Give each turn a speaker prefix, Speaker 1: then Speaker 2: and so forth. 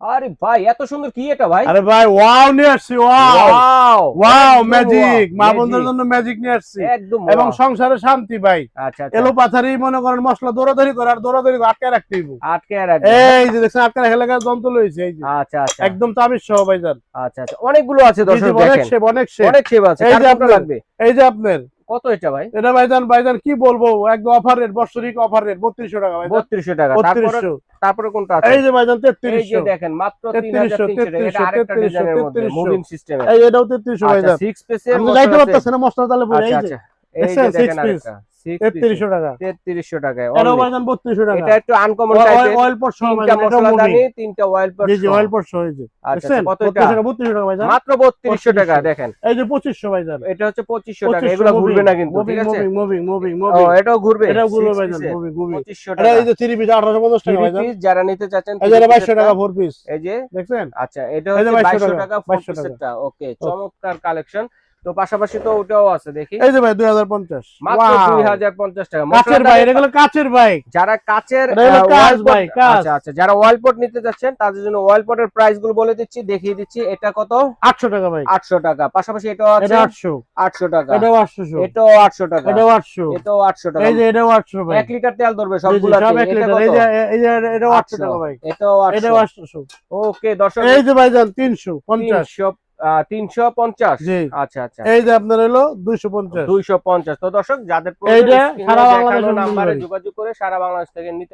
Speaker 1: আরে ভাই এত সুন্দর কি এটা ভাই?
Speaker 2: আরে ভাই ওয়াও নিয়ে আসছি, ওয়াও
Speaker 1: ওয়াও
Speaker 2: ওয়াও
Speaker 1: একদম
Speaker 2: ম্যাজিক,
Speaker 1: wow,
Speaker 2: মা বোনদের
Speaker 1: magic,
Speaker 2: জন্য ম্যাজিক নিয়ে আসছি।
Speaker 1: একদম
Speaker 2: এবং
Speaker 1: wow।
Speaker 2: সংসারে শান্তি ভাই।
Speaker 1: আচ্ছা আচ্ছা,
Speaker 2: এলো পাথারি মনে করেন মশলা দৌড়াদৌড়ি করে, আর দৌড়াদৌড়ি করে আটকে রাখতে হইব।
Speaker 1: আটকে রাখবে।
Speaker 2: এই যে দেখছেন আটকে রাখা লাগা যন্ত্র লইছে, এই যে
Speaker 1: আচ্ছা আচ্ছা
Speaker 2: একদম তাবিজ সহ ভাইজান।
Speaker 1: আচ্ছা আচ্ছা, অনেকগুলো আছে
Speaker 2: জি জি,
Speaker 1: দর্শক
Speaker 2: অনেক
Speaker 1: দেখেন,
Speaker 2: শেপ, অনেক শেপ।
Speaker 1: অনেক শেপ আছে।
Speaker 2: এই
Speaker 1: কার
Speaker 2: যে
Speaker 1: কোনটা
Speaker 2: আপনার,
Speaker 1: লাগবে?
Speaker 2: এই যে আপনার
Speaker 1: কত এটা ভাই?
Speaker 2: এটা ভাইজান, ভাইজান কি বলবো, একদম অফার রেট, বর্ষরিক অফার রেট 3200 টাকা ভাইজান।
Speaker 1: 3200 টাকা। তারপরে
Speaker 2: 3200।
Speaker 1: তারপরে কোনটা আছে?
Speaker 2: এই যে ভাইজান
Speaker 1: এই যে
Speaker 2: 3300।
Speaker 1: দেখেন মাত্র
Speaker 2: 3300,
Speaker 1: 3300 টাকা। এটা আরেকটা
Speaker 2: 3300,
Speaker 1: ডিজাইনের মধ্যে
Speaker 2: 3300।
Speaker 1: মুভিং সিস্টেমে।
Speaker 2: এই এটাও 3300
Speaker 1: আচ্ছা
Speaker 2: ভাইজান।
Speaker 1: 6 পিসের
Speaker 2: আমি তো
Speaker 1: মশলা
Speaker 2: যাইতে
Speaker 1: আছে।
Speaker 2: পারতেছি না মশলা তালে পুরো।
Speaker 1: আচ্ছা
Speaker 2: এই যে
Speaker 1: আচ্ছা, এই যে
Speaker 2: দেখছেন 6
Speaker 1: দেখেন
Speaker 2: পিস
Speaker 1: আরেকটা 6 পিস
Speaker 2: 3300 টাকা।
Speaker 1: 3300 টাকায়
Speaker 2: এটাও
Speaker 1: only।
Speaker 2: ভাইজান 3200 টাকা।
Speaker 1: এটা একটু আনকমন টাইপের।
Speaker 2: অয়েল পট সহ
Speaker 1: তিনটা
Speaker 2: ভাইজান, এটাও
Speaker 1: মশলা
Speaker 2: মুভিং।
Speaker 1: দানি, তিনটা অয়েল পট
Speaker 2: জি জি,
Speaker 1: সহ।
Speaker 2: অয়েল পট সহ। এই যে
Speaker 1: আচ্ছা
Speaker 2: দেখছেন
Speaker 1: আচ্ছা, কত এটা?
Speaker 2: 3200 টাকা ভাইজান।
Speaker 1: মাত্র 3200 টাকা
Speaker 2: 3200
Speaker 1: দেখেন।
Speaker 2: এই যে 2500 ভাইজান।
Speaker 1: এটা হচ্ছে 2500 টাকা। এগুলো ঘুরবে না কিন্তু, ঠিক আছে?
Speaker 2: মুভিং মুভিং মুভিং
Speaker 1: ও
Speaker 2: মুভিং।
Speaker 1: এটাও ঘুরবে।
Speaker 2: এটাও ঘুরবে
Speaker 1: 6
Speaker 2: ভাইজান,
Speaker 1: পিসের
Speaker 2: মুভিং মুভিং।
Speaker 1: 2500
Speaker 2: এটা
Speaker 1: টাকা।
Speaker 2: এই যে 3 পিস 1850 টাকা
Speaker 1: 3
Speaker 2: ভাইজান।
Speaker 1: পিস যারা নিতে চাচ্ছেন
Speaker 2: এই যে
Speaker 1: 3
Speaker 2: 2200 টাকা
Speaker 1: পিসেরটা,
Speaker 2: 4 পিস।
Speaker 1: এই যে
Speaker 2: দেখছেন?
Speaker 1: আচ্ছা এটা
Speaker 2: এই যে
Speaker 1: হচ্ছে
Speaker 2: 2200
Speaker 1: 2200 টাকা 4
Speaker 2: 2200 টাকা।
Speaker 1: পিসেরটা। ওকে, চমৎকার কালেকশন। তো পাশাপাশি তো ওটাও আছে দেখি।
Speaker 2: এই যে ভাই 2050।
Speaker 1: মাত্র
Speaker 2: ওয়াও,
Speaker 1: 2050 টাকা।
Speaker 2: কাচের ভাই, এগুলো কাচের ভাই।
Speaker 1: যারা কাচের
Speaker 2: এটা হলো কাচ
Speaker 1: ওয়াল পট,
Speaker 2: ভাই, কাচ।
Speaker 1: আচ্ছা আচ্ছা, যারা ওয়াল পট নিতে যাচ্ছেন তাদের জন্য ওয়াল পটের প্রাইস গুলো বলে দিচ্ছি, দেখিয়ে দিচ্ছি। এটা কত?
Speaker 2: 800 টাকা ভাই।
Speaker 1: 800 টাকা। পাশাপাশি এটাও আছে
Speaker 2: এটা 800।
Speaker 1: 800 টাকা।
Speaker 2: এটাও 800।
Speaker 1: এটাও 800 টাকা।
Speaker 2: এটাও 800।
Speaker 1: এটাও 800 টাকা।
Speaker 2: এই যে এটাও 800 ভাই।
Speaker 1: 1 লিটার তেল ধরবে
Speaker 2: জি জি,
Speaker 1: সবগুলাতে।
Speaker 2: সব 1
Speaker 1: এটা
Speaker 2: লিটার।
Speaker 1: কত?
Speaker 2: এই যে এটাও 800 টাকা ভাই।
Speaker 1: এটাও 800।
Speaker 2: এটাও 800।
Speaker 1: ওকে দর্শক,
Speaker 2: এই যে ভাইজান 350।
Speaker 1: 350।
Speaker 2: জি।
Speaker 1: আচ্ছা আচ্ছা,
Speaker 2: এই যে আপনার হলো 250।
Speaker 1: 250। তো দর্শক যাদের
Speaker 2: এইটা
Speaker 1: প্রয়োজন
Speaker 2: সারা
Speaker 1: স্ক্রিনে
Speaker 2: বাংলাদেশে
Speaker 1: দেখানো নাম্বারে
Speaker 2: ডেলিভারি।
Speaker 1: যোগাযোগ করে সারা বাংলাদেশ থেকে নিতে